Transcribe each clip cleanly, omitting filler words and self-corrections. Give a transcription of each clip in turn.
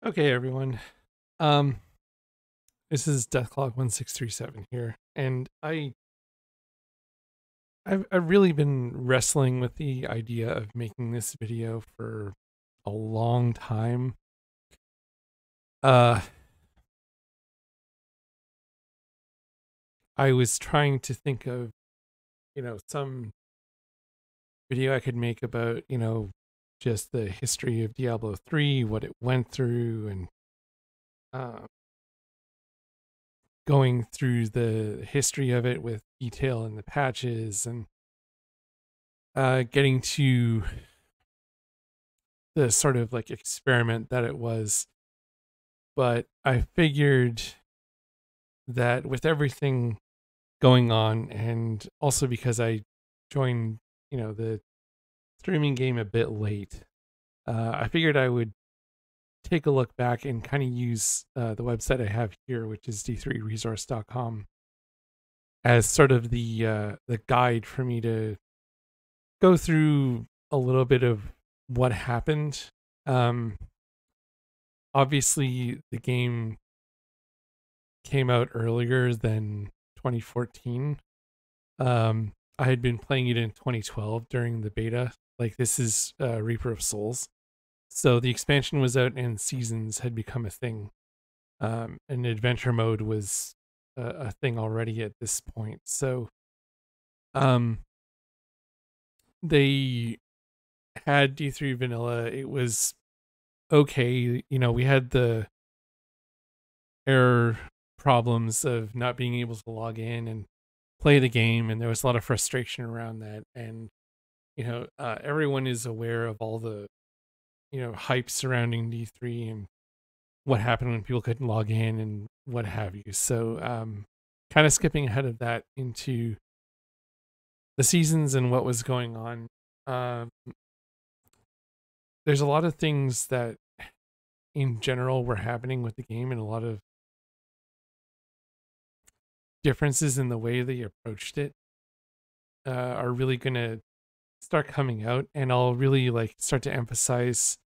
Okay, everyone. Um, this is Deathclock1637 here, and I've really been wrestling with the idea of making this video for a long time. Uh, I was trying to think of, some video I could make about, just the history of Diablo 3, what it went through, and uh, going through the history of it with detail in the patches and getting to the sort of like experiment that it was. But I figured that with everything going on, and also because I joined, the streaming game a bit late, I figured I would take a look back and kind of use the website I have here, which is d3resource.com, as sort of the guide for me to go through a little bit of what happened. Um, Obviously, the game came out earlier than 2014. I had been playing it in 2012 during the beta. Like, this is Reaper of Souls. So the expansion was out and seasons had become a thing. And adventure mode was a thing already at this point. So um, they had D3 vanilla. It was okay. We had the error problems of not being able to log in and play the game, and there was a lot of frustration around that. And everyone is aware of all the hype surrounding D3 and what happened when people couldn't log in and what have you. So kind of skipping ahead of that into the seasons and what was going on. There's a lot of things that in general were happening with the game, and a lot of differences in the way they approached it are really going to start coming out, and I'll really like start to emphasize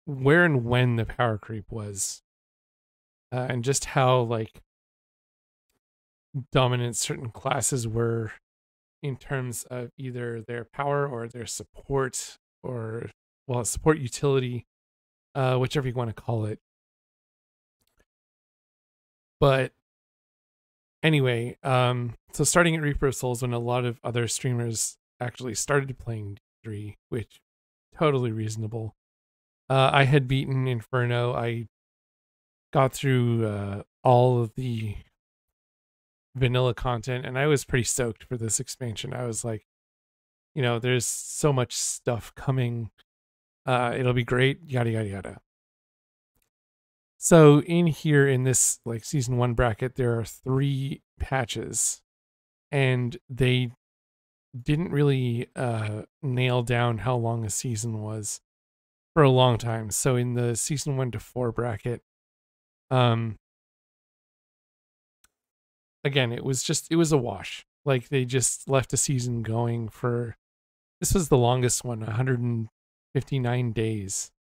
where and when the power creep was, and just how like dominant certain classes were in terms of either their power or their support, or support utility, whichever you want to call it. But anyway, so starting at Reaper of Souls, when a lot of other streamers actually started playing D3, which totally reasonable. I had beaten Inferno. I got through all of the vanilla content, and I was pretty stoked for this expansion. I was like, there's so much stuff coming. It'll be great, yada, yada, yada. So in here, in this like season 1 bracket, there are 3 patches, and they didn't really nail down how long a season was for a long time. So in the season 1 to 4 bracket, again, it was a wash. Like, they just left a season going for, this was the longest one, 159 days,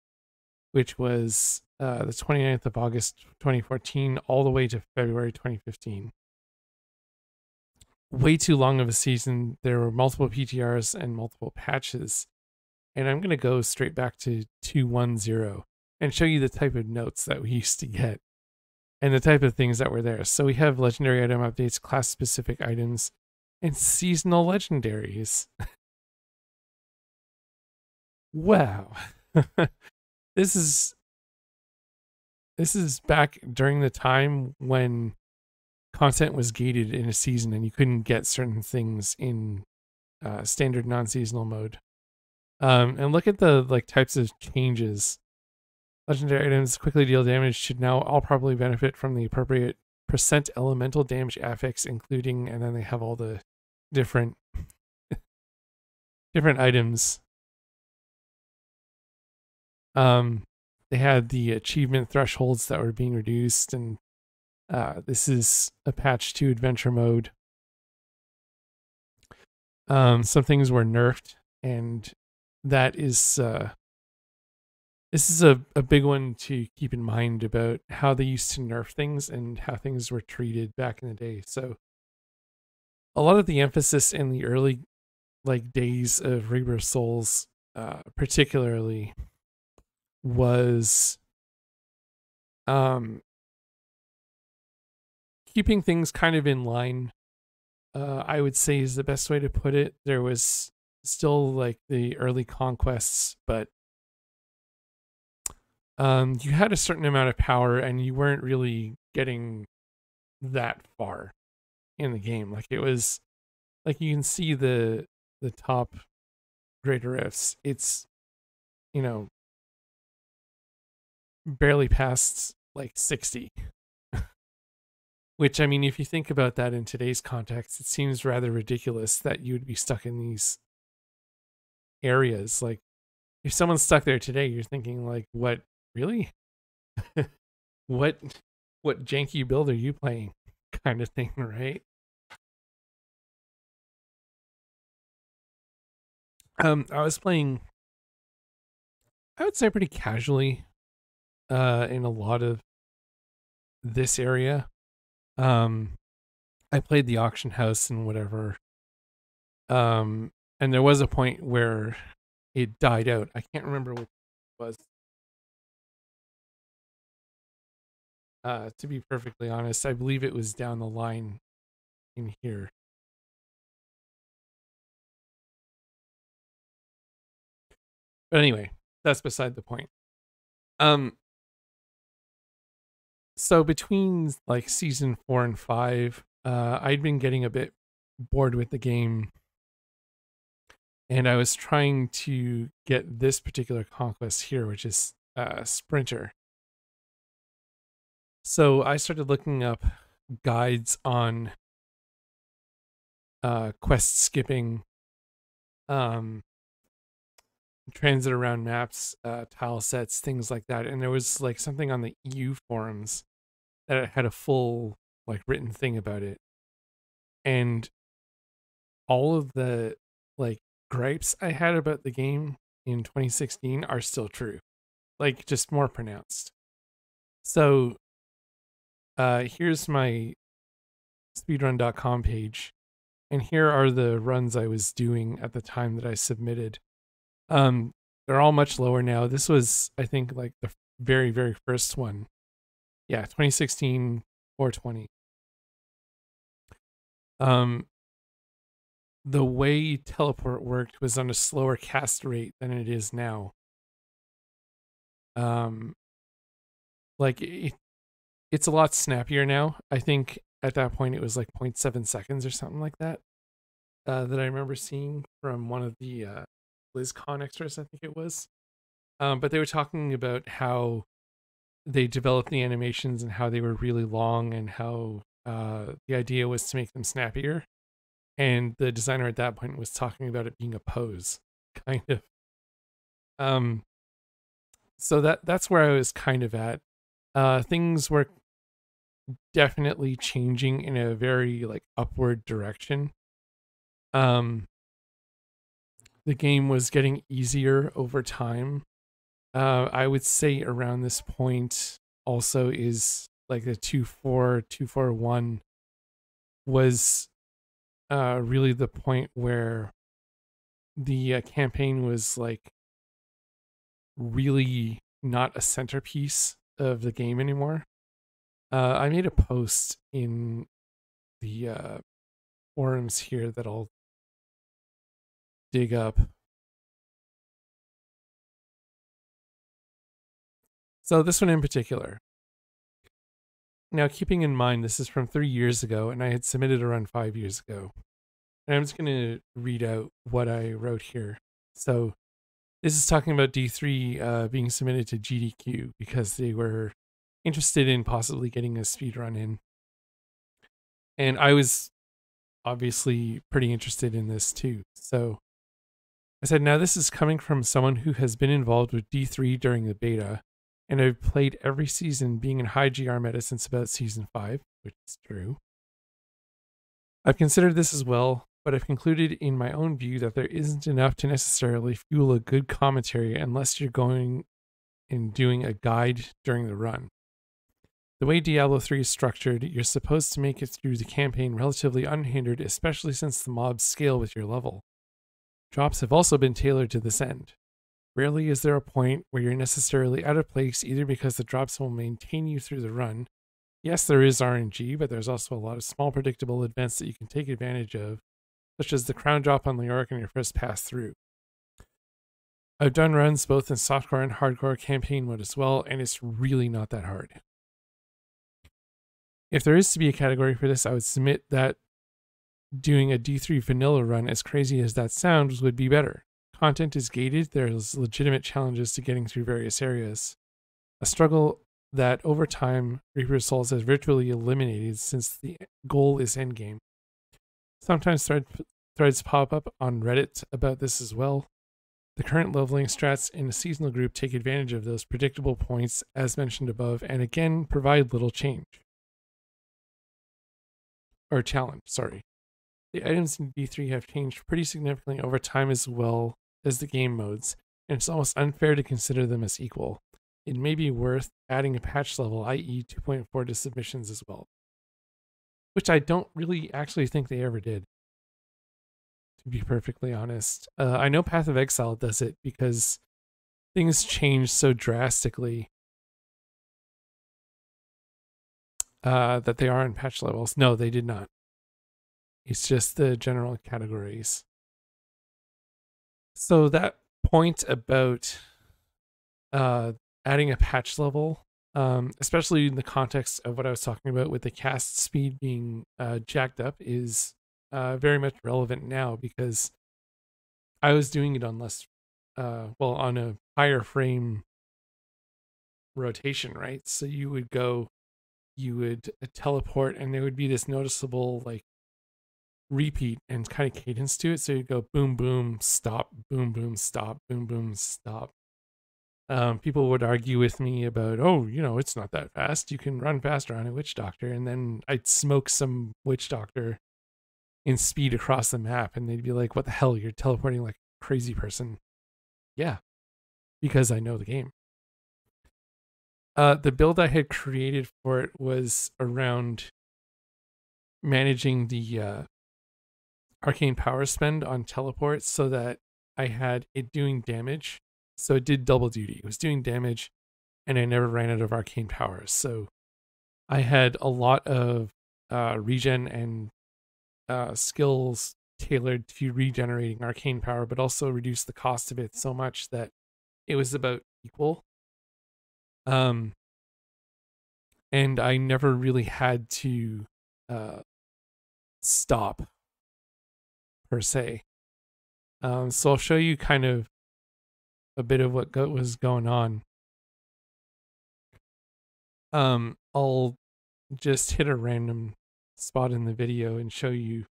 which was the 29th of August 2014 all the way to February 2015. Way too long of a season. There were multiple PTRs and multiple patches. And I'm going to go straight back to 2.1.0 and show you the type of notes that we used to get and the type of things that were there. So we have legendary item updates, class-specific items, and seasonal legendaries. Wow. This is back during the time when content was gated in a season and you couldn't get certain things in standard non-seasonal mode. And look at the like types of changes. Legendary items quickly deal damage should now all probably benefit from the appropriate percent elemental damage affix, including, and then they have all the different items. They had the achievement thresholds that were being reduced, and this is a patch to adventure mode. Some things were nerfed, and that is this is a big one to keep in mind about how they used to nerf things and how things were treated back in the day. So a lot of the emphasis in the early like days of Reaper of Souls, particularly, was um, keeping things kind of in line. I would say is the best way to put it. There was still like the early conquests, but you had a certain amount of power, and you weren't really getting that far in the game. Like it was, like you can see the top greater rifts. It's, you know, barely past like 60. Which, I mean, if you think about that in today's context, it seems rather ridiculous that you would be stuck in these areas. Like, if someone's stuck there today, you're thinking, like, what, really? what what janky build are you playing? Kind of thing, right? I was playing, I would say pretty casually, in a lot of this area. Um, I played the auction house and whatever. And there was a point where it died out. I can't remember what it was. To be perfectly honest, I believe it was down the line in here. But anyway, that's beside the point. So between like season 4 and 5, I'd been getting a bit bored with the game, and I was trying to get this particular conquest here, which is Sprinter. So I started looking up guides on quest skipping, transit around maps, tile sets, things like that. And there was like something on the EU forums that had a full like written thing about it. And all of the like gripes I had about the game in 2016 are still true, like just more pronounced. So here's my speedrun.com page, and here are the runs I was doing at the time that I submitted. They're all much lower now. This was, I think, like the very, very first one. Yeah, 2016 420. The way teleport worked was on a slower cast rate than it is now. Like it's a lot snappier now. I think at that point it was like 0.7 seconds or something like that. That I remember seeing from one of the BlizzCon extras, I think it was. But they were talking about how they developed the animations and how they were really long, and how the idea was to make them snappier. And the designer at that point was talking about it being a pose, kind of. So that's where I was kind of at. Things were definitely changing in a very like upward direction. The game was getting easier over time. I would say around this point also is like the 2.4, 2.4.1 was really the point where the campaign was like really not a centerpiece of the game anymore. I made a post in the forums here that I'll dig up. So this one in particular. Now, keeping in mind this is from 3 years ago, and I had submitted around 5 years ago. And I'm just going to read out what I wrote here. So this is talking about D3 being submitted to GDQ because they were interested in possibly getting a speedrun in. And I was obviously pretty interested in this too. So I said, now this is coming from someone who has been involved with D3 during the beta, and I've played every season, being in high GR meta since about season 5, which is true. I've considered this as well, but I've concluded in my own view that there isn't enough to necessarily fuel a good commentary unless you're going in doing a guide during the run. The way Diablo 3 is structured, you're supposed to make it through the campaign relatively unhindered, especially since the mobs scale with your level. Drops have also been tailored to this end. Rarely is there a point where you're necessarily out of place, either because the drops will maintain you through the run. Yes, there is RNG, but there's also a lot of small predictable events that you can take advantage of, such as the crown drop on Leoric on your first pass through. I've done runs both in softcore and hardcore campaign mode as well, and it's really not that hard. If there is to be a category for this, I would submit that doing a D3 vanilla run, as crazy as that sounds, would be better. Content is gated, there's legitimate challenges to getting through various areas. A struggle that over time Reaper's Souls has virtually eliminated since the goal is endgame. Sometimes threads pop up on Reddit about this as well. The current leveling strats in a seasonal group take advantage of those predictable points as mentioned above, and again provide little change. Or challenge, sorry. The items in D3 have changed pretty significantly over time as well as the game modes, and it's almost unfair to consider them as equal. It may be worth adding a patch level, i.e. 2.4 to submissions as well. Which I don't really actually think they ever did, to be perfectly honest. I know Path of Exile does it because things change so drastically that they are in patch levels. No, they did not. It's just the general categories. So that point about adding a patch level, especially in the context of what I was talking about with the cast speed being jacked up, is very much relevant now, because I was doing it on on a higher frame rotation, right? So you would teleport, and there would be this noticeable like repeat and kind of cadence to it. So you go boom, boom, stop, boom, boom, stop, boom, boom, stop. People would argue with me about, oh, it's not that fast. You can run faster on a witch doctor. And then I'd smoke some witch doctor in speed across the map, and they'd be like, what the hell? You're teleporting like a crazy person. Yeah, because I know the game. The build I had created for it was around managing the arcane power spend on teleport so that I had it doing damage. So it did double duty. It was doing damage, and I never ran out of arcane powers. So I had a lot of regen and skills tailored to regenerating arcane power, but also reduced the cost of it so much that it was about equal. And I never really had to stop per se. So I'll show you kind of a bit of what was going on. I'll just hit a random spot in the video and show you.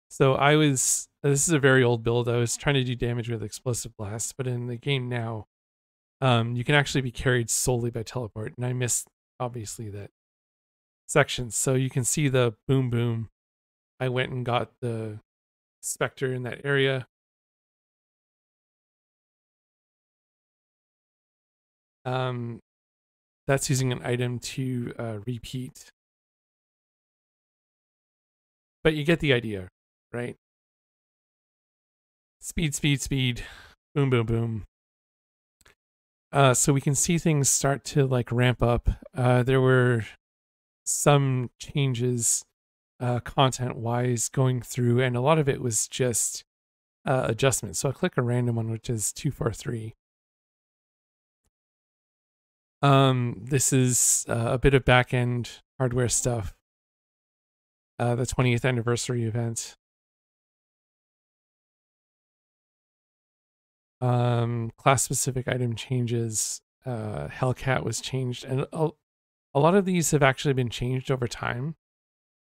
So this is a very old build. I was trying to do damage with explosive blast, but in the game now, you can actually be carried solely by teleport, and I missed obviously that section. So you can see the boom boom. I went and got the specter in that area. That's using an item to repeat. But you get the idea, right? Speed, speed, speed. Boom, boom, boom. So we can see things start to like ramp up. There were some changes content-wise going through, and a lot of it was just adjustments. So I'll click a random one, which is 243. This is a bit of back-end hardware stuff. The 20th anniversary event. Class-specific item changes. Hellcat was changed, and a lot of these have actually been changed over time.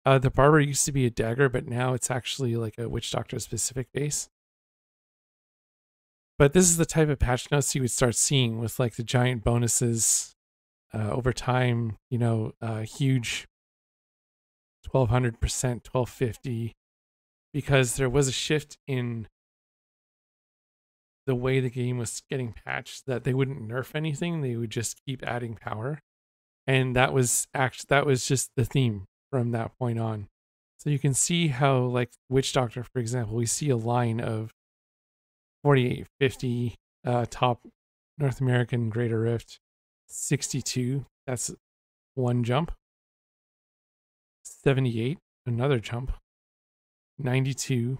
The barber used to be a dagger, but now it's actually like a witch doctor specific base. But this is the type of patch notes you would start seeing with like the giant bonuses over time, huge 1200%, 1250, because there was a shift in the way the game was getting patched that they wouldn't nerf anything, they would just keep adding power. And that was just the theme from that point on. So you can see how, like, Witch Doctor, for example, we see a line of 4850 top North American Greater Rift, 62, that's one jump, 78, another jump, 92,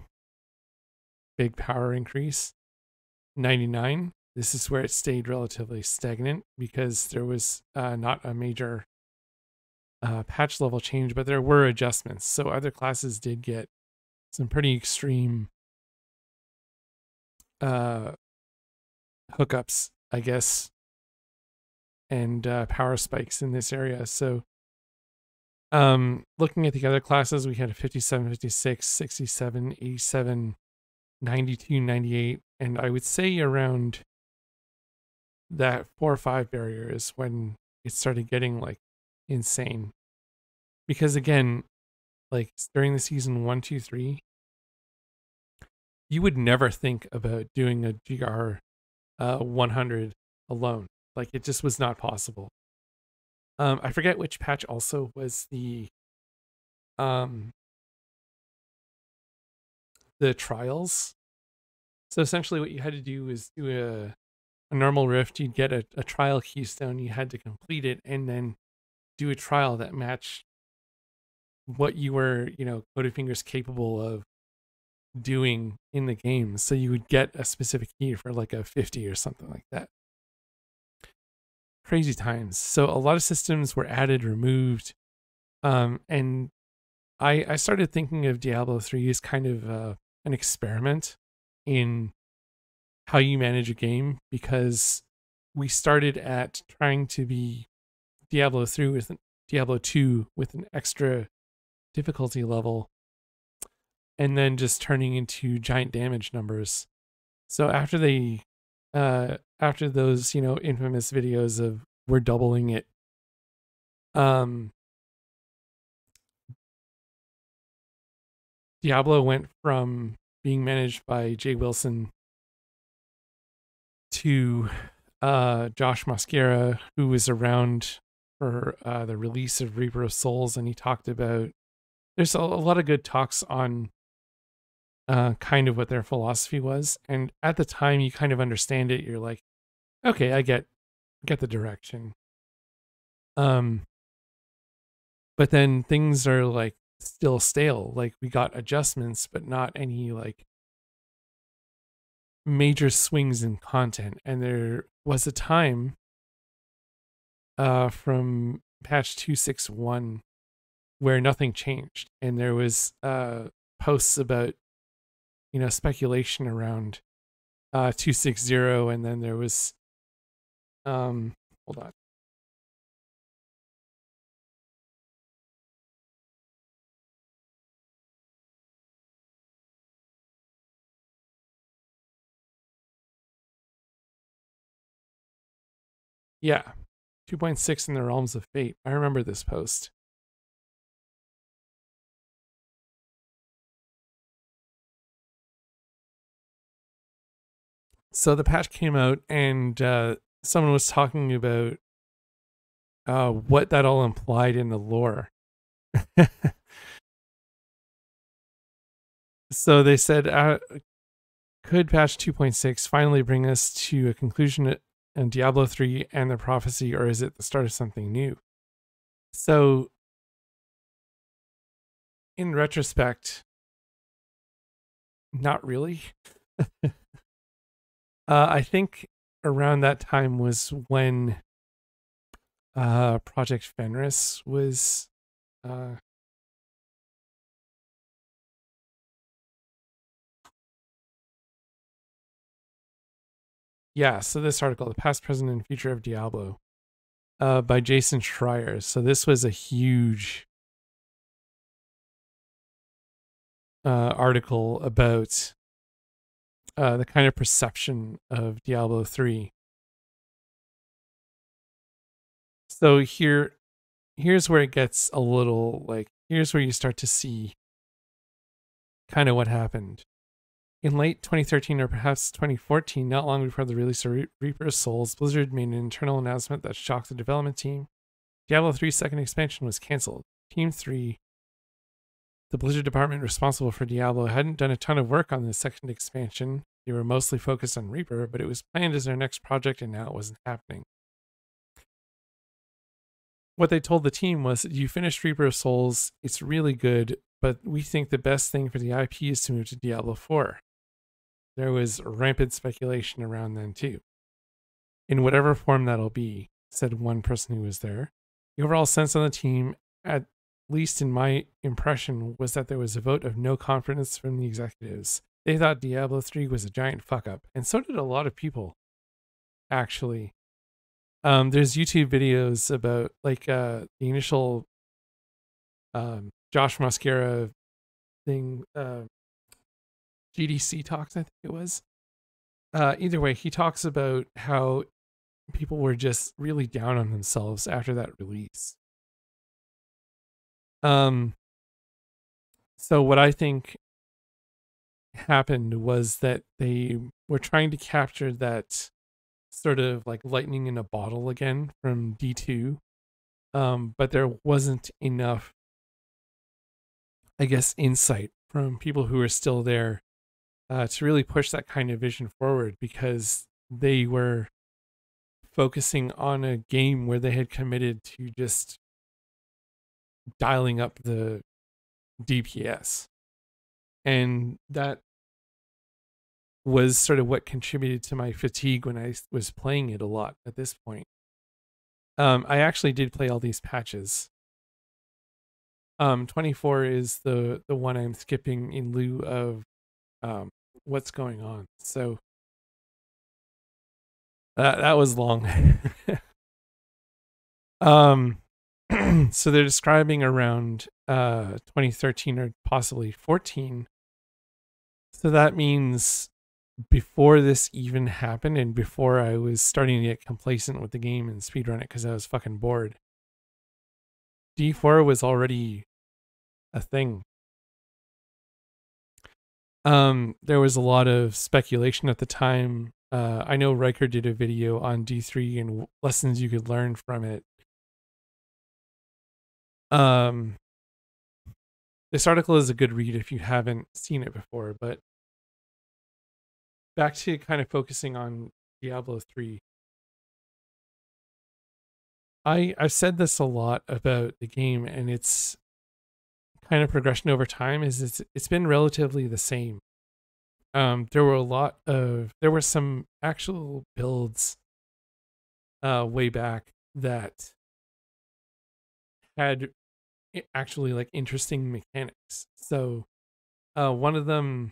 big power increase, 99, this is where it stayed relatively stagnant because there was not a major patch level change, but there were adjustments. So other classes did get some pretty extreme hookups, I guess, and power spikes in this area. So looking at the other classes, we had a 57, 56, 67, 87, 92, 98, and I would say around that 4 or 5 barrier is when it started getting like insane. Because again, like during the season 1, 2, 3, you would never think about doing a GR 100 alone. Like it just was not possible. I forget which patch also was the trials. So essentially what you had to do is do a normal rift. You'd get a trial keystone, you had to complete it and then do a trial that matched what you were, Coated Fingers capable of doing in the game. So you would get a specific key for like a 50 or something like that. Crazy times. So a lot of systems were added, removed, and I started thinking of Diablo 3 as kind of an experiment in how you manage a game, because we started at trying to be Diablo 3 with Diablo 2 with an extra difficulty level, and then just turning into giant damage numbers. So after those, infamous videos of we're doubling it, Diablo went from being managed by Jay Wilson to Josh Mosquera, who was around for the release of Reaper of Souls, and he talked about, there's a lot of good talks on kind of what their philosophy was, and at the time you kind of understand it. You're like, okay, I get the direction. But then things are like still stale. Like we got adjustments, but not any like major swings in content. And there was a time from patch 261 where nothing changed, and there was posts about speculation around 260, and then there was hold on. Yeah, 2.6 in the Realms of Fate. I remember this post. So the patch came out, and someone was talking about what that all implied in the lore. So they said, could patch 2.6 finally bring us to a conclusion in Diablo 3 and the prophecy, or is it the start of something new? So in retrospect, not really. I think around that time was when Project Fenris was yeah, so this article, The Past, Present, and Future of Diablo, by Jason Schreier. So this was a huge article about the kind of perception of Diablo 3. So here's where it gets a little like, here's where you start to see kind of what happened. In late 2013 or perhaps 2014, not long before the release of Reaper of Souls, Blizzard made an internal announcement that shocked the development team. Diablo 3's second expansion was cancelled. Team 3, the Blizzard department responsible for Diablo, hadn't done a ton of work on the second expansion. They were mostly focused on Reaper, but it was planned as their next project and now it wasn't happening. What they told the team was, you finished Reaper of Souls, it's really good, but we think the best thing for the IP is to move to Diablo 4. There was rampant speculation around then too. In whatever form that'll be, said one person who was there. The overall sense on the team, at least in my impression, was that there was a vote of no confidence from the executives. They thought Diablo 3 was a giant fuck up, and so did a lot of people, actually. There's YouTube videos about the initial Josh Mosquera thing, GDC talks, I think it was. Either way, he talks about how people were just really down on themselves after that release. So what I think happened was that they were trying to capture that sort of like lightning in a bottle again from D2. But there wasn't enough, I guess, insight from people who are still there to really push that kind of vision forward, because they were focusing on a game where they had committed to just dialing up the DPS. And that was sort of what contributed to my fatigue when I was playing it a lot at this point. I actually did play all these patches. 24 is the one I'm skipping in lieu of what's going on. So that was long. So they're describing around 2013 or possibly 14. So that means before this even happened and before I was starting to get complacent with the game and speedrun it because I was fucking bored, D4 was already a thing. There was a lot of speculation at the time. I know Riker did a video on D3 and lessons you could learn from it. This article is a good read if you haven't seen it before, but back to kind of focusing on Diablo 3. I've said this a lot about the game and its kind of progression over time is it's been relatively the same. There were some actual builds way back that had actually like interesting mechanics. So one of them,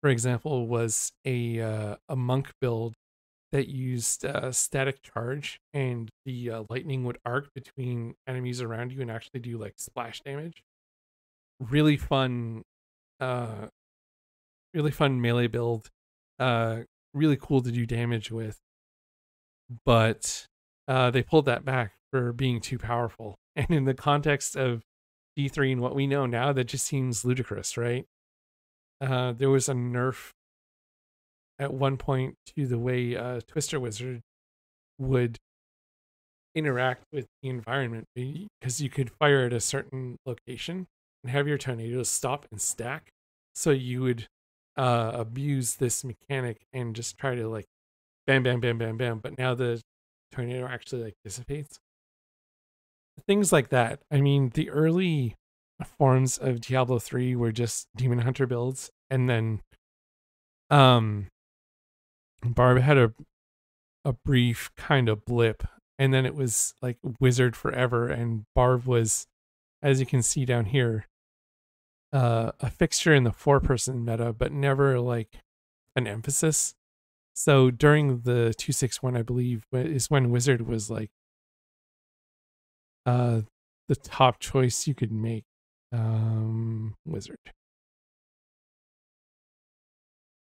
for example, was a monk build that used static charge, and the lightning would arc between enemies around you and actually do like splash damage. Really fun melee build. Really cool to do damage with, but they pulled that back for being too powerful. And in the context of D3 and what we know now, that just seems ludicrous, right? There was a nerf at one point to the way Twister Wizard would interact with the environment, because you could fire at a certain location and have your tornadoes stop and stack. So you would abuse this mechanic and just try to like bam, bam, bam, bam, bam. But now the tornado actually like dissipates. Things like that. I mean, the early forms of Diablo 3 were just Demon Hunter builds, and then Barb had a brief kind of blip, and then it was like Wizard forever, and Barb was, as you can see down here, a fixture in the 4-person meta, but never like an emphasis. So during the 261, I believe, is when Wizard was like the top choice you could make. Wizard.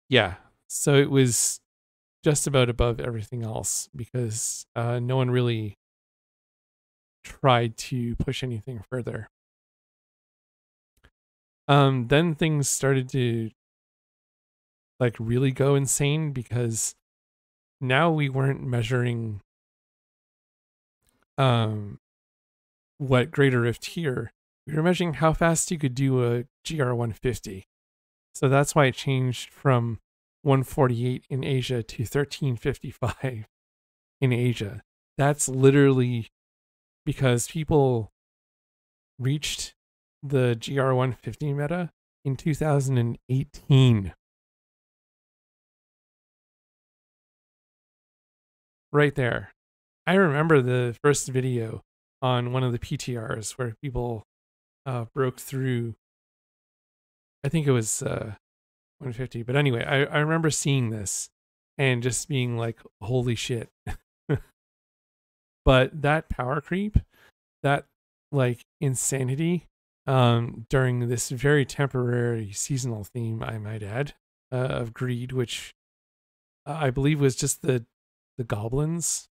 Yeah. So it was just about above everything else because no one really tried to push anything further. Then things started to like really go insane, because now we weren't measuring what Greater Rift here. We were measuring how fast you could do a GR150. So that's why it changed from 148 in Asia to 1355 in Asia. That's literally because people reached the GR150 meta in 2018. Right there. I remember the first video on one of the PTRs where people broke through. I think it was 150. But anyway, I remember seeing this and just being like, holy shit. But that power creep, that like insanity during this very temporary seasonal theme, I might add, of greed, which I believe was just the goblins.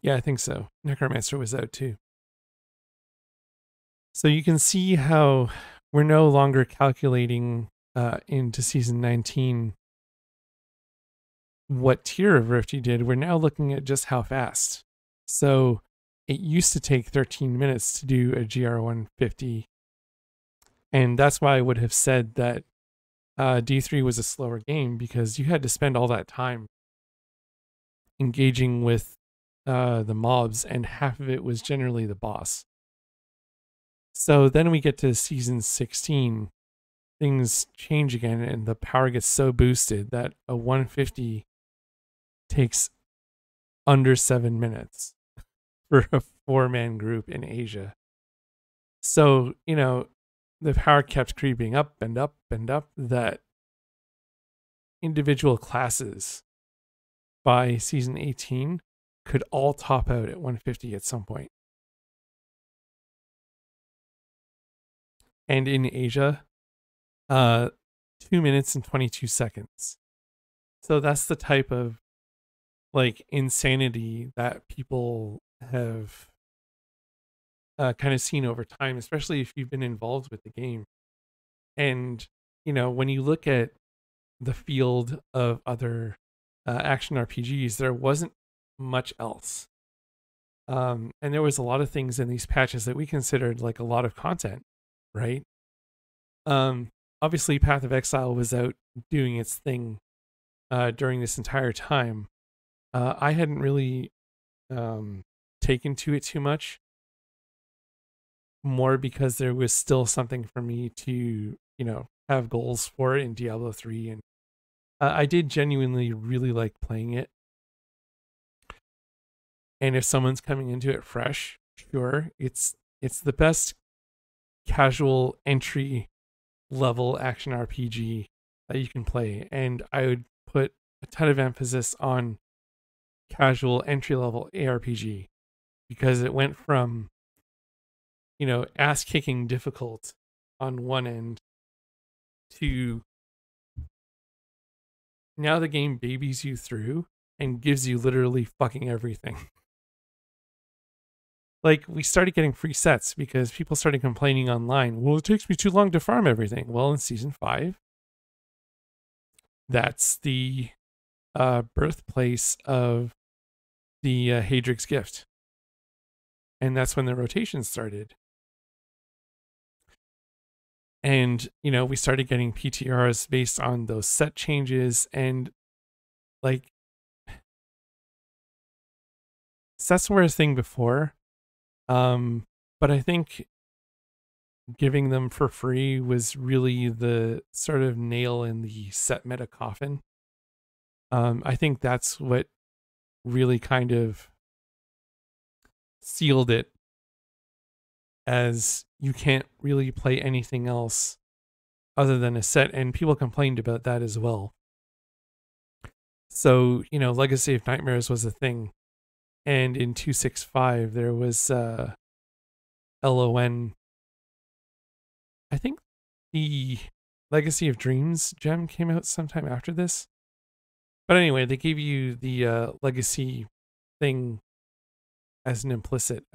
Yeah, I think so. Necromancer was out too. So you can see how we're no longer calculating into season 19 what tier of Rift you did. We're now looking at just how fast. So it used to take 13 minutes to do a GR150. And that's why I would have said that D3 was a slower game, because you had to spend all that time engaging with the mobs, and half of it was generally the boss. So then we get to season 16, things change again, and the power gets so boosted that a 150 takes under 7 minutes for a 4-man group in Asia. So, you know, the power kept creeping up and up and up, that individual classes by season 18 could all top out at 150 at some point. And in Asia, 2 minutes and 22 seconds. So that's the type of like insanity that people have kind of seen over time, especially if you've been involved with the game. And, you know, when you look at the field of other action RPGs, there wasn't much else. And there was a lot of things in these patches that we considered like a lot of content, right? Obviously, Path of Exile was out doing its thing during this entire time. I hadn't really taken to it too much, more because there was still something for me to, you know, have goals for it in Diablo 3. And I did genuinely really like playing it. And if someone's coming into it fresh, sure, it's the best casual entry level action RPG that you can play. And I would put a ton of emphasis on casual entry level ARPG, because it went from, you know, ass kicking difficult on one end to now the game babies you through and gives you literally fucking everything. Like, we started getting free sets because people started complaining online, well, it takes me too long to farm everything. Well, in season 5, that's the birthplace of the Hadric's Gift. And that's when the rotation started. And, you know, we started getting PTRs based on those set changes. And, like, sets were a thing before. But I think giving them for free was really the sort of nail in the set meta coffin. I think that's what really kind of sealed it, as you can't really play anything else other than a set, and people complained about that as well. So, you know, Legacy of Nightmares was a thing, and in 265 there was LON. I think the Legacy of Dreams gem came out sometime after this. But anyway, they gave you the Legacy thing as an implicit.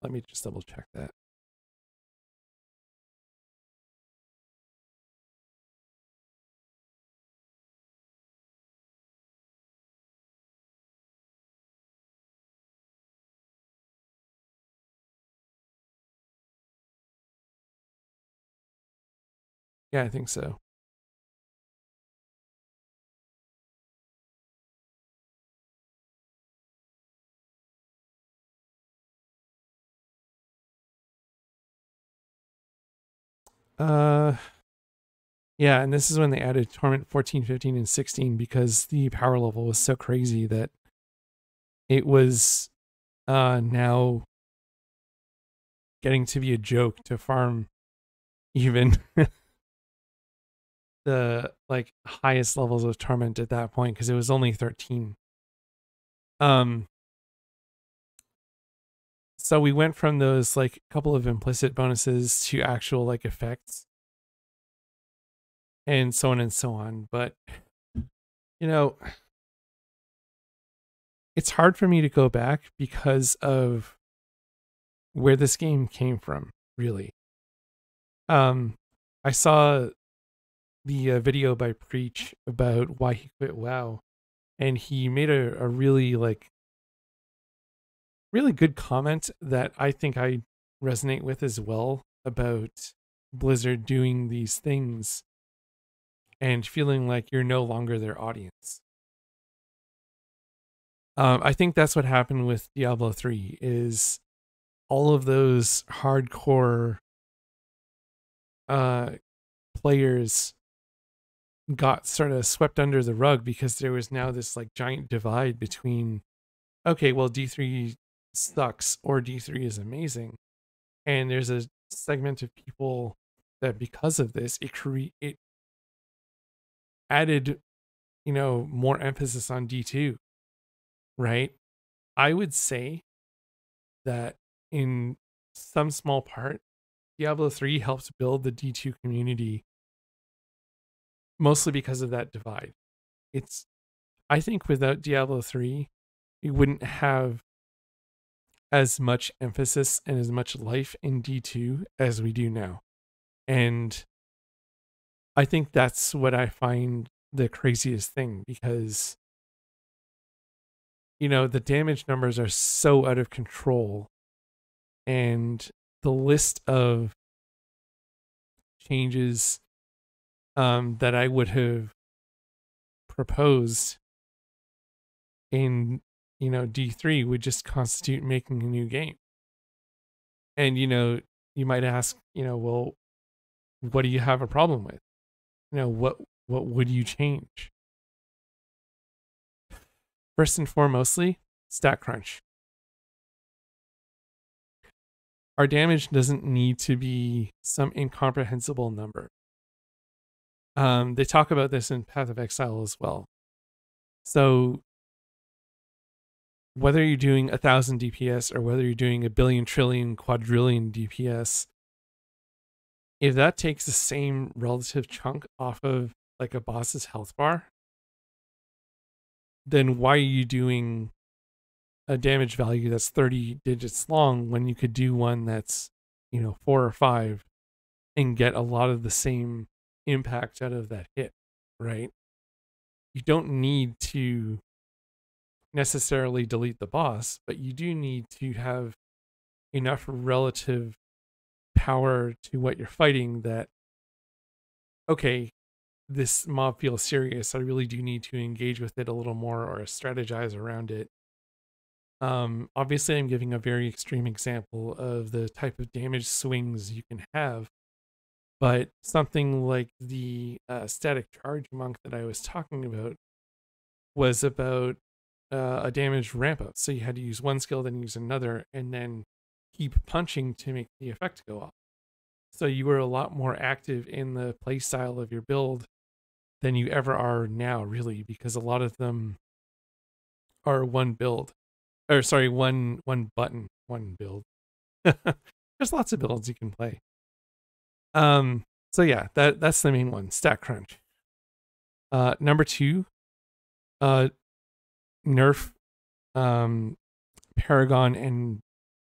Let me just double check that. Yeah, I think so. Uh, yeah, and this is when they added Torment 14, 15, and 16 because the power level was so crazy that it was now getting to be a joke to farm even the like highest levels of Torment at that point because it was only 13. So we went from those like couple of implicit bonuses to actual like effects and so on and so on. But you know, it's hard for me to go back because of where this game came from, really. I saw the video by Preach about why he quit WoW, and he made a really like really good comment that I think I resonate with as well about Blizzard doing these things and feeling like you're no longer their audience. I think that's what happened with Diablo 3 is all of those hardcore players got sort of swept under the rug because there was now this like giant divide between okay, well D3 sucks or D3 is amazing. And there's a segment of people that because of this it added, you know, more emphasis on D2, right? I would say that in some small part Diablo 3 helped build the D2 community mostly because of that divide. It's I think without Diablo 3, we wouldn't have as much emphasis and as much life in D2 as we do now. And I think that's what I find the craziest thing because you know, the damage numbers are so out of control and the list of changes that I would have proposed in, you know, D3 would just constitute making a new game. And, you know, you might ask, you know, well, what do you have a problem with? You know, what would you change? First and foremostly, stat crunch. Our damage doesn't need to be some incomprehensible number. They talk about this in Path of Exile as well. So whether you're doing 1,000 DPS or whether you're doing a billion, trillion, quadrillion DPS, if that takes the same relative chunk off of like a boss's health bar, then why are you doing a damage value that's 30 digits long when you could do one that's, you know, 4 or 5 and get a lot of the same impact out of that hit, right? You don't need to necessarily delete the boss, but you do need to have enough relative power to what you're fighting that, okay, this mob feels serious. I really do need to engage with it a little more or strategize around it. Obviously, I'm giving a very extreme example of the type of damage swings you can have, but something like the static charge monk that I was talking about was about a damage ramp up. So you had to use one skill, then use another, and then keep punching to make the effect go off. So you were a lot more active in the play style of your build than you ever are now, really, because a lot of them are one build. Or sorry, one button, one build. There's lots of builds you can play. So yeah, that's the main one, stat crunch. Number 2, nerf Paragon and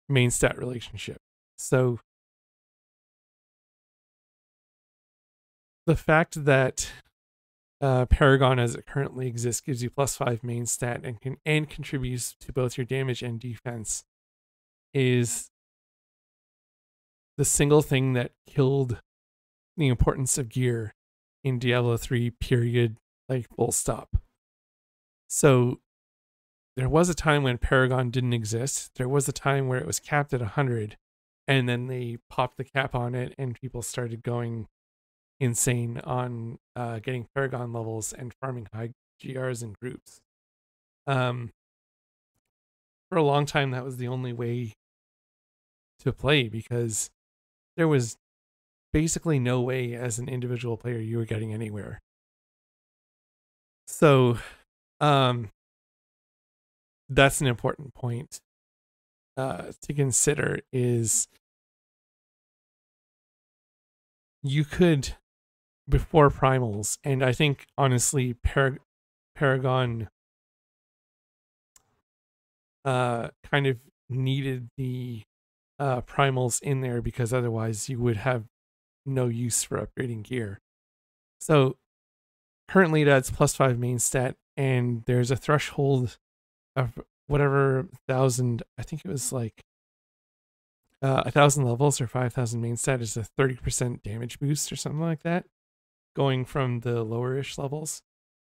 main stat relationship. So the fact that Paragon as it currently exists gives you +5 main stat and contributes to both your damage and defense is the single thing that killed the importance of gear in Diablo 3, period, like full stop. So there was a time when Paragon didn't exist. There was a time where it was capped at 100, and then they popped the cap on it, and people started going insane on getting Paragon levels and farming high GRs in groups. For a long time, that was the only way to play because there was basically no way as an individual player you were getting anywhere. So that's an important point to consider is you could, before primals, and I think honestly Paragon kind of needed the primals in there because otherwise you would have no use for upgrading gear. So currently it adds +5 main stat, and there's a threshold of whatever 1,000, I think it was like 1,000 levels or 5,000 main stat is a 30% damage boost or something like that, going from the lowerish levels,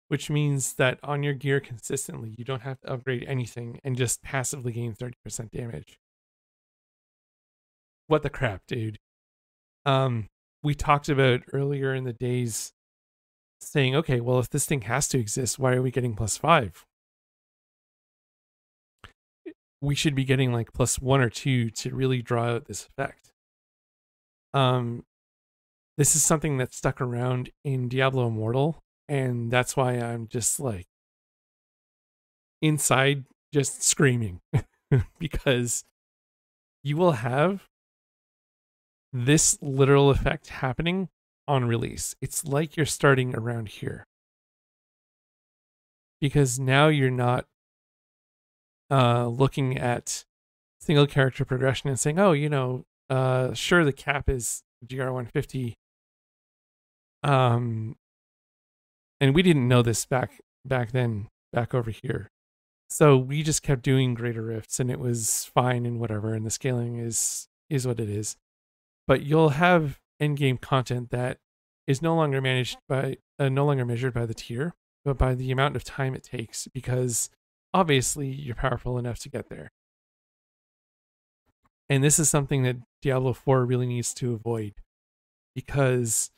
which means that on your gear consistently, you don't have to upgrade anything and just passively gain 30% damage. What the crap, dude? We talked about earlier in the days saying, okay, well, if this thing has to exist, why are we getting +5? We should be getting like +1 or 2 to really draw out this effect. This is something that stuck around in Diablo Immortal, and that's why I'm just like inside just screaming because you will have this literal effect happening on release. It's like you're starting around here because now you're not looking at single character progression and saying, oh, sure, the cap is GR 150. And we didn't know this back then, back over here. So we just kept doing greater rifts and it was fine and whatever, and the scaling is what it is. But you'll have in-game content that is no longer measured by the tier, but by the amount of time it takes, because obviously you're powerful enough to get there. And this is something that Diablo 4 really needs to avoid, because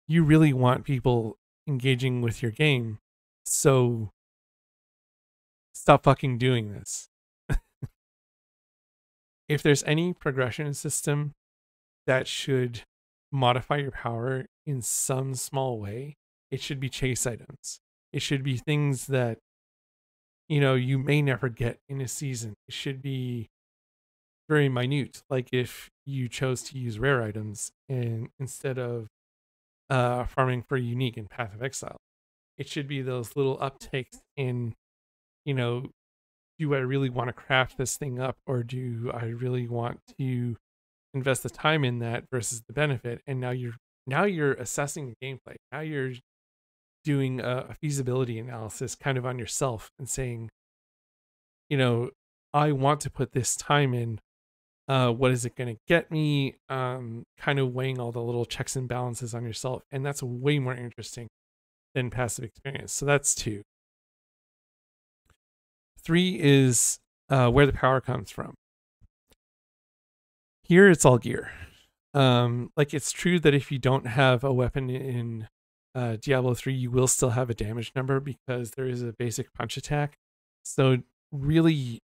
you really want people engaging with your game. So stop fucking doing this. If there's any progression system that should modify your power in some small way, it should be chase items. It should be things that, you may never get in a season. It should be very minute. Like if you chose to use rare items and instead of farming for unique in Path of Exile, it should be those little uptakes in, do I really want to craft this thing up, or do I really want to invest the time in that versus the benefit? And now you're assessing the gameplay. Now you're doing a feasibility analysis kind of on yourself and saying, I want to put this time in. What is it going to get me? Kind of weighing all the little checks and balances on yourself. And that's way more interesting than passive experience. So that's 2. 3 is where the power comes from. Here it's all gear. Like it's true that if you don't have a weapon in Diablo 3, you will still have a damage number because there is a basic punch attack. So really,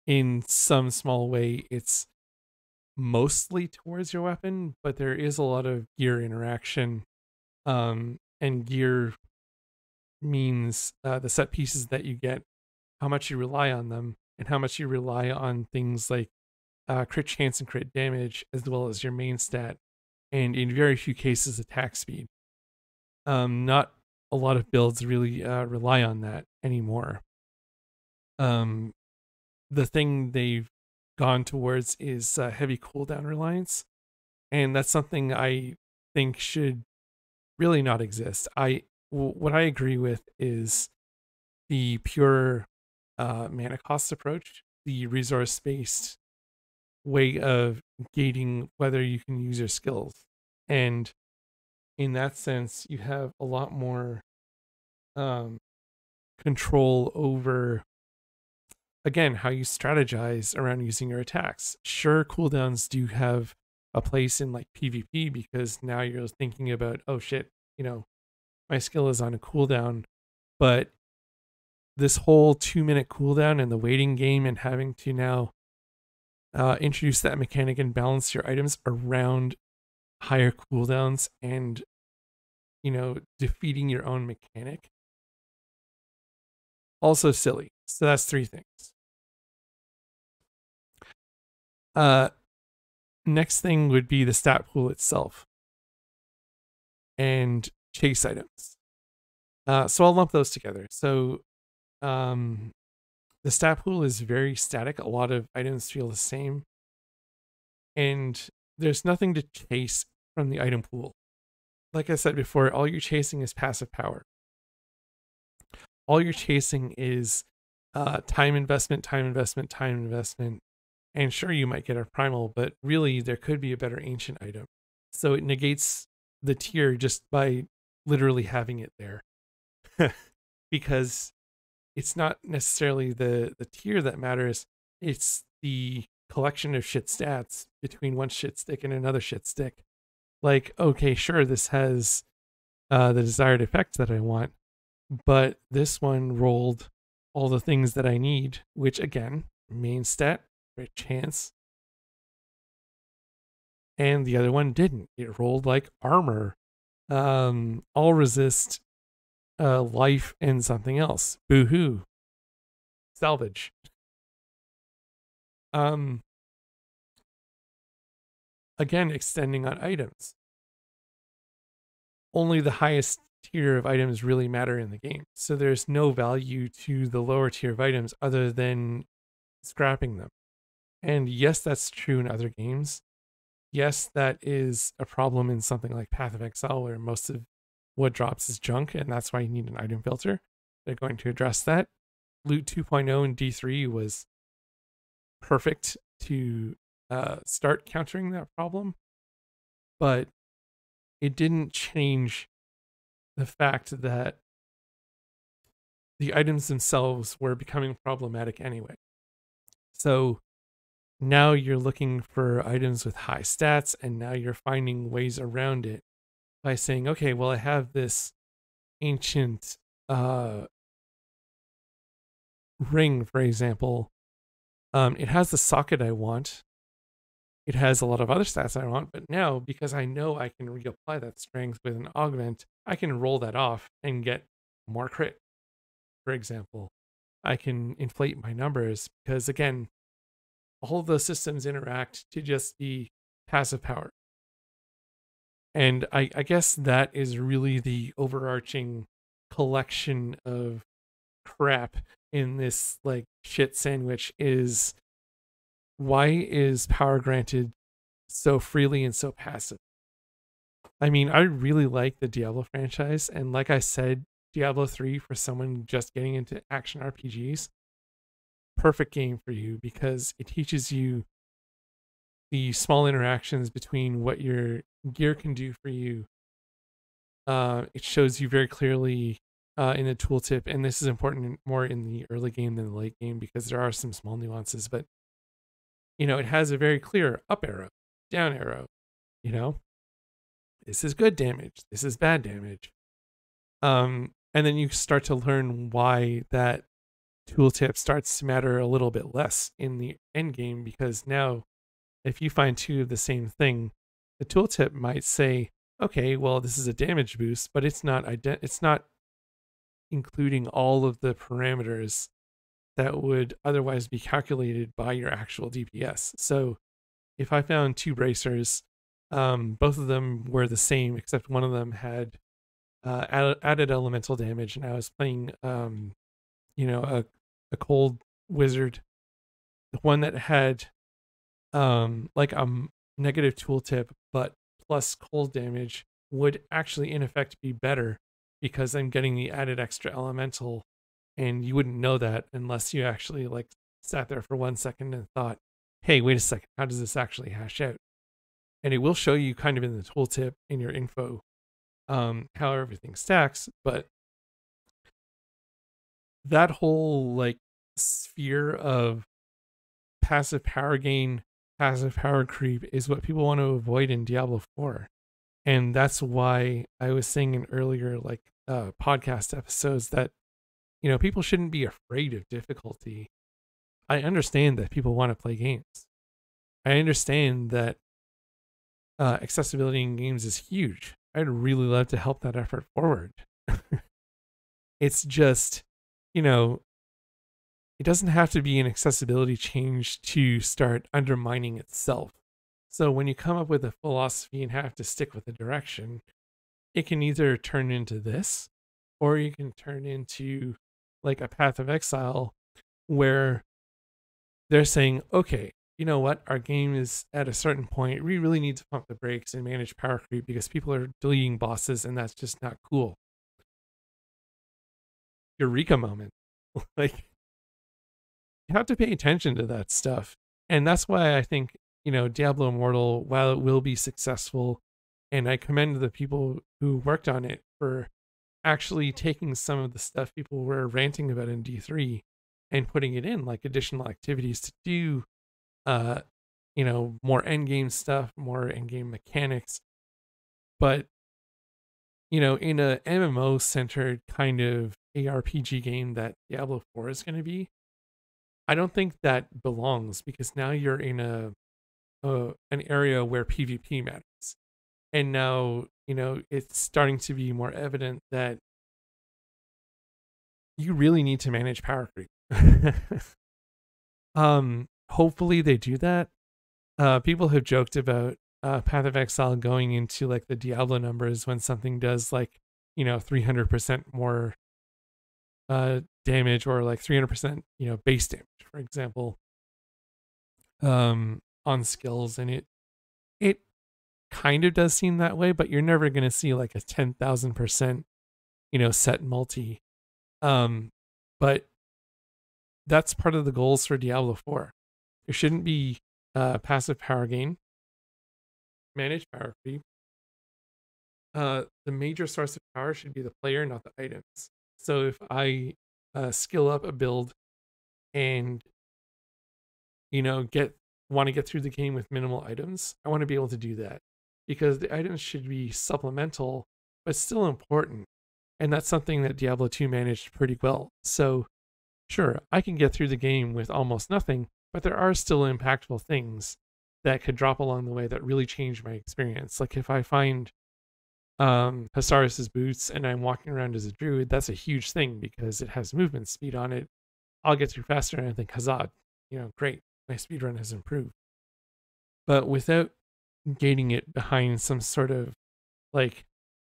in some small way, it's mostly towards your weapon, but there is a lot of gear interaction. And gear means the set pieces that you get, how much you rely on them, and how much you rely on things like crit chance and crit damage, as well as your main stat, and in very few cases, attack speed. Not a lot of builds really rely on that anymore. the thing they've gone towards is heavy cooldown reliance, and that's something I think should really not exist. What I agree with is the pure mana cost approach, the resource based way of gating whether you can use your skills. And in that sense, you have a lot more um, control over, again, how you strategize around using your attacks. Sure, cooldowns do have a place in like PvP because now you're thinking about, oh shit, my skill is on a cooldown, but this whole 2-minute cooldown and the waiting game and having to now introduce that mechanic and balance your items around higher cooldowns and defeating your own mechanic, also silly. So that's 3 things. Next thing would be the stat pool itself and chase items. So I'll lump those together. So the stat pool is very static. A lot of items feel the same. And there's nothing to chase from the item pool. Like I said before, all you're chasing is passive power. All you're chasing is time investment, time investment, time investment. And sure, you might get a primal, but really there could be a better ancient item. So it negates the tier just by literally having it there. Because it's not necessarily the tier that matters. It's the collection of shit stats between one shit stick and another shit stick. Like, okay, sure, this has the desired effect that I want, but this one rolled all the things that I need, which again, main stat, chance. And the other one didn't. It rolled like armor, all resist, life, and something else. Boo-hoo. Salvage. Again, extending on items. Only the highest tier of items really matter in the game. So there's no value to the lower tier of items other than scrapping them. And yes, that's true in other games. Yes, that is a problem in something like Path of Exile, where most of what drops is junk, and that's why you need an item filter. They're going to address that. Loot 2.0 in D3 was perfect to start countering that problem, but it didn't change the fact that the items themselves were becoming problematic anyway. So now you're looking for items with high stats, and now you're finding ways around it by saying, okay, well, I have this ancient ring, for example. It has the socket I want. It has a lot of other stats I want, but now, because I know I can reapply that strength with an augment, I can roll that off and get more crit, for example. I can inflate my numbers because, again, all of those systems interact to just be passive power. And I guess that is really the overarching collection of crap in this like shit sandwich is, why is power granted so freely and so passive? I mean, I really like the Diablo franchise, and like I said, Diablo 3 for someone just getting into action RPGs, perfect game for you because it teaches you the small interactions between what your gear can do for you. It shows you very clearly in the tooltip, and this is important more in the early game than the late game because there are some small nuances, but it has a very clear up arrow, down arrow. This is good damage, this is bad damage. And then you start to learn why that tooltip starts to matter a little bit less in the end game, because now if you find two of the same thing, the tooltip might say, okay, well, this is a damage boost, but it's not including all of the parameters that would otherwise be calculated by your actual DPS. So if I found two bracers, both of them were the same, except one of them had added elemental damage, and I was playing, a cold wizard, the one that had like a negative tooltip but plus cold damage would actually in effect be better because I'm getting the added extra elemental, and you wouldn't know that unless you actually like sat there for 1 second and thought, hey, wait a second, how does this actually hash out? And it will show you kind of in the tooltip in your info how everything stacks. But that whole like sphere of passive power gain, passive power creep is what people want to avoid in Diablo 4. And that's why I was saying in earlier like podcast episodes that, you know, people shouldn't be afraid of difficulty. I understand that people want to play games. I understand that accessibility in games is huge. I'd really love to help that effort forward. It's just, you know, it doesn't have to be an accessibility change to start undermining itself. So when you come up with a philosophy and have to stick with a direction, it can either turn into this, or you can turn into like a Path of Exile where they're saying, okay, you know what, our game is at a certain point. We really need to pump the brakes and manage power creep because people are deleting bosses and that's just not cool. Eureka moment. Like, you have to pay attention to that stuff. And that's why I think, you know, Diablo Immortal, while it will be successful, and I commend the people who worked on it for actually taking some of the stuff people were ranting about in D3 and putting it in like additional activities to do you know, more endgame stuff, more endgame mechanics. But, you know, in a MMO centered kind of ARPG game that Diablo 4 is going to be, I don't think that belongs because now you're in an area where PvP matters. And now, you know, it's starting to be more evident that you really need to manage power creep. Hopefully they do that. People have joked about Path of Exile going into like the Diablo numbers when something does like, you know, 300% more damage, or like 300%, you know, base damage, for example, on skills. And it kind of does seem that way, but you're never going to see like a 10,000%, you know, set multi. But that's part of the goals for Diablo 4. There shouldn't be passive power gain, manage power creep. The major source of power should be the player, not the items. So if I skill up a build and, you know, want to get through the game with minimal items, I want to be able to do that because the items should be supplemental but still important. And that's something that Diablo 2 managed pretty well. So sure, I can get through the game with almost nothing, but there are still impactful things that could drop along the way that really change my experience. Like if I find Hasaris's boots and I'm walking around as a druid, that's a huge thing because it has movement speed on it. I'll get through faster and I think, huzzah, you know, great, my speed run has improved. But without gating it behind some sort of like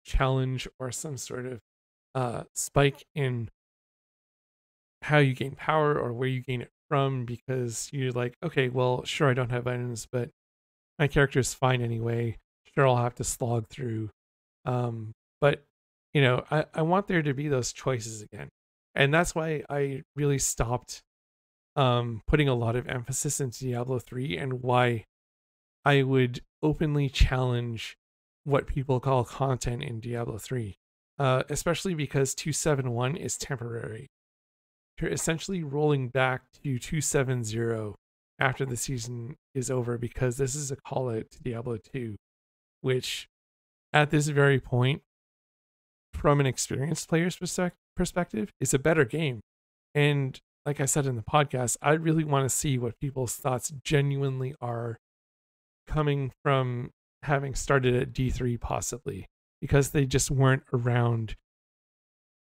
challenge or some sort of spike in how you gain power or where you gain it from, because you're like, okay, well, sure, I don't have items, but my character is fine anyway. Sure, I'll have to slog through. But, you know, I want there to be those choices again. And that's why I really stopped putting a lot of emphasis into Diablo 3 and why I would openly challenge what people call content in Diablo 3, especially because 271 is temporary. You're essentially rolling back to 270 after the season is over because this is a call out to Diablo 2, which at this very point, from an experienced player's perspective, is a better game. And like I said in the podcast, I really want to see what people's thoughts genuinely are coming from having started at D3 possibly, because they just weren't around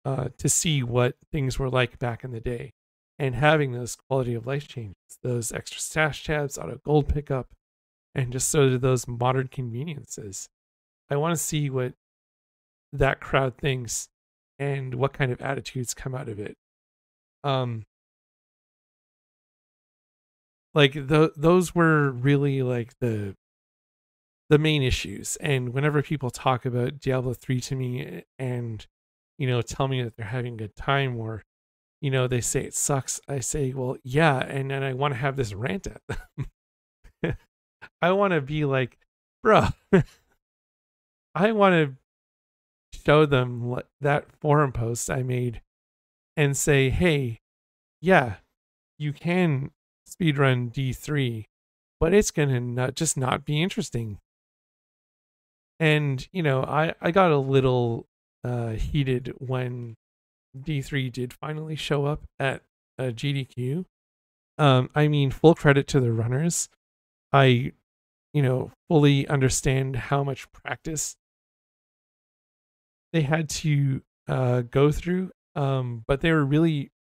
to see what things were like back in the day. And having those quality of life changes, those extra stash tabs, auto gold pickup, and just sort of those modern conveniences. I want to see what that crowd thinks and what kind of attitudes come out of it. Like those were really like the main issues. And whenever people talk about Diablo 3 to me and tell me that they're having a good time, or they say it sucks, I say, well, yeah, and then I want to have this rant at them. I want to be like, bro, I want to show them that forum post I made and say, hey, yeah, you can speedrun D3, but it's going to just not be interesting. And, I got a little heated when D3 did finally show up at GDQ. I mean, full credit to the runners. I, fully understand how much practice they had to go through. But they were really,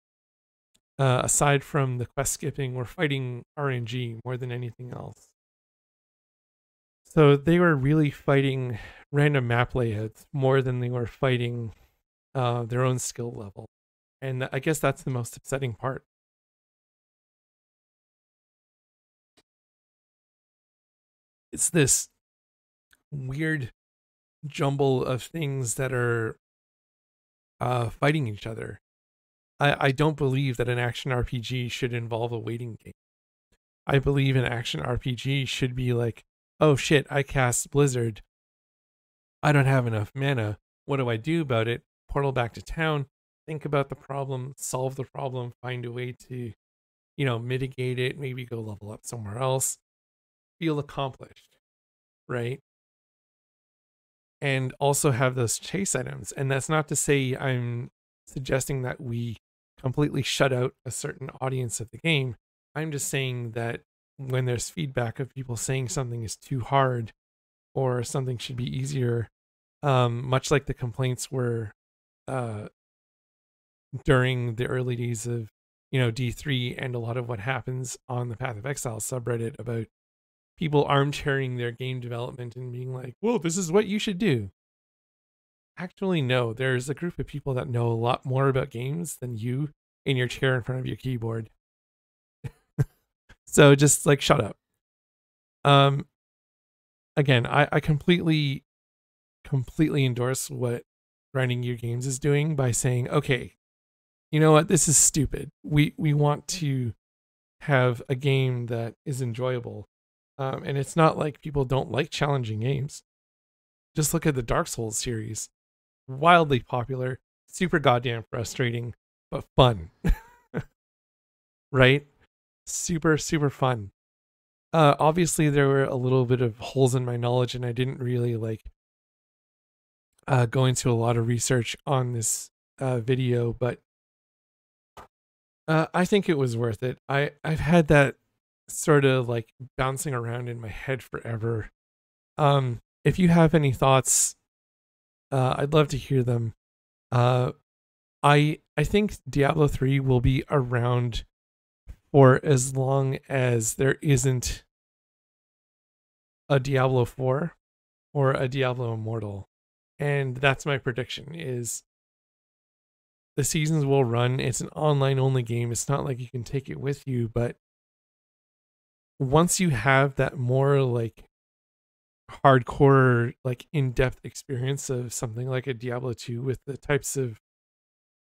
aside from the quest skipping, were fighting RNG more than anything else. So they were really fighting random map layouts more than they were fighting their own skill level. And I guess that's the most upsetting part. It's this weird jumble of things that are fighting each other. I don't believe that an action RPG should involve a waiting game. I believe an action RPG should be like, oh shit, I cast Blizzard. I don't have enough mana. What do I do about it? Portal back to town, think about the problem, solve the problem, find a way to, mitigate it, maybe go level up somewhere else, feel accomplished, right? And also have those chase items. And that's not to say I'm suggesting that we completely shut out a certain audience of the game. I'm just saying that when there's feedback of people saying something is too hard or something should be easier, much like the complaints were during the early days of D3 and a lot of what happens on the Path of Exile subreddit about people armchairing their game development and being like, well, this is what you should do. Actually, no, there's a group of people that know a lot more about games than you in your chair in front of your keyboard. So just like shut up. Again, I completely endorse what Grinding Gear Games is doing by saying, okay, you know what, this is stupid. We want to have a game that is enjoyable. And it's not like people don't like challenging games. Just look at the Dark Souls series. Wildly popular, super goddamn frustrating, but fun. Right? Super, super fun. Obviously, there were a little bit of holes in my knowledge, and I didn't really go into a lot of research on this video, but I think it was worth it. I've had that sort of like bouncing around in my head forever. If you have any thoughts, I'd love to hear them. I think Diablo 3 will be around for as long as there isn't a Diablo 4 or a Diablo Immortal. And that's my prediction, is the seasons will run. It's an online only game. It's not like you can take it with you, but once you have that more like hardcore, like in-depth experience of something like a Diablo 2 with the types of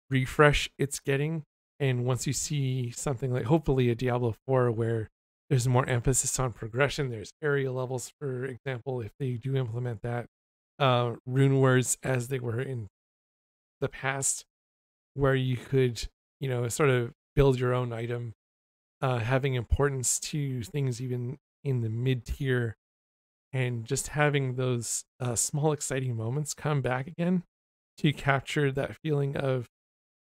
refresh it's getting, and once you see something like hopefully a Diablo 4 where there's more emphasis on progression, there's area levels, for example, if they do implement that, rune words as they were in the past, where you could, sort of build your own item, having importance to things even in the mid-tier, and just having those small exciting moments come back again to capture that feeling of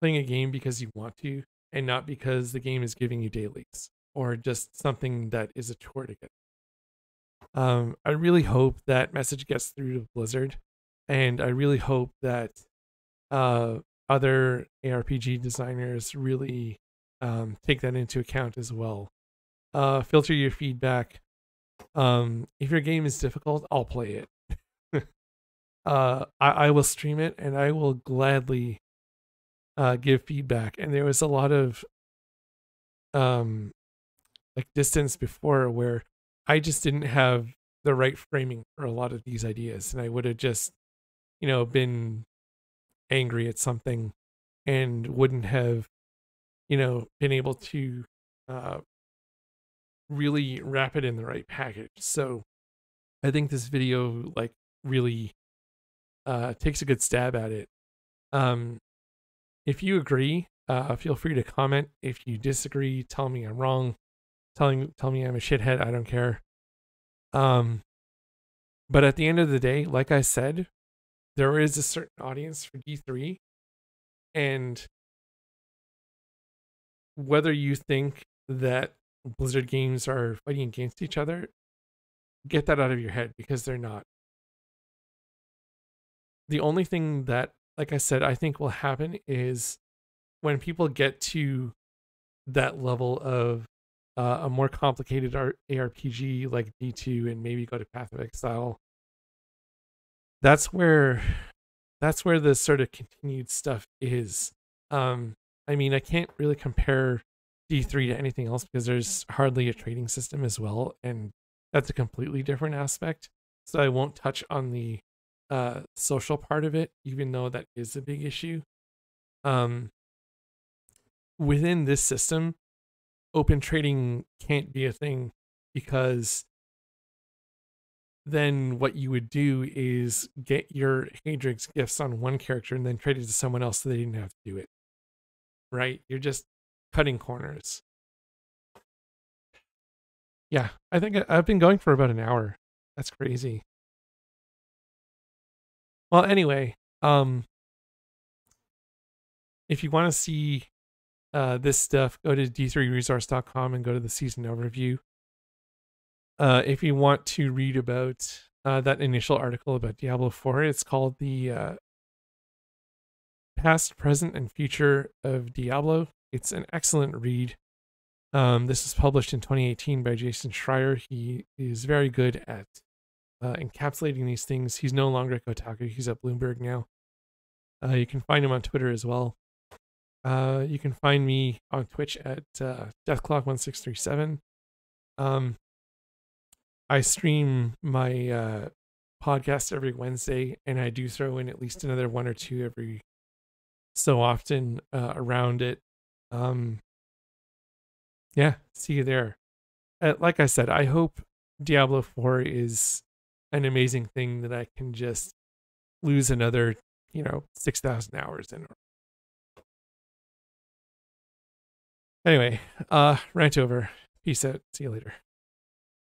playing a game because you want to and not because the game is giving you dailies or just something that is a chore to get. I really hope that message gets through to Blizzard, and I really hope that other ARPG designers really take that into account as well. Filter your feedback. If your game is difficult, I'll play it. I will stream it, and I will gladly give feedback. And there was a lot of like distance before where I just didn't have the right framing for a lot of these ideas, and I would have just, been angry at something and wouldn't have, been able to uh, really wrap it in the right package. So I think this video like really takes a good stab at it. Um, if you agree, feel free to comment. If you disagree, tell me I'm wrong. Tell me I'm a shithead. I don't care. But at the end of the day, like I said, there is a certain audience for D3, and whether you think that Blizzard games are fighting against each other, get that out of your head because they're not. The only thing that, like I said, I think will happen is when people get to that level of a more complicated ARPG like D2 and maybe go to Path of Exile, that's where the sort of continued stuff is. I mean, I can't really compare D3 to anything else because there's hardly a trading system as well, and that's a completely different aspect. So I won't touch on the social part of it, even though that is a big issue. Within this system, open trading can't be a thing because then what you would do is get your Hadrig's gifts on one character and then trade it to someone else so they didn't have to do it. Right? You're just cutting corners. Yeah, I think I've been going for about an hour. That's crazy. Well, anyway, if you want to see this stuff, go to d3resource.com and go to the season overview. If you want to read about that initial article about Diablo 4, it's called The Past, Present, and Future of Diablo. It's an excellent read. This was published in 2018 by Jason Schreier. He is very good at encapsulating these things. He's no longer at Kotaku. He's at Bloomberg now. You can find him on Twitter as well. You can find me on Twitch at deathclock1637. I stream my podcast every Wednesday, and I do throw in at least another one or two every so often around it. Yeah, see you there. Like I said, I hope Diablo 4 is an amazing thing that I can just lose another, 6,000 hours in. Anyway, rant over. Peace out. See you later.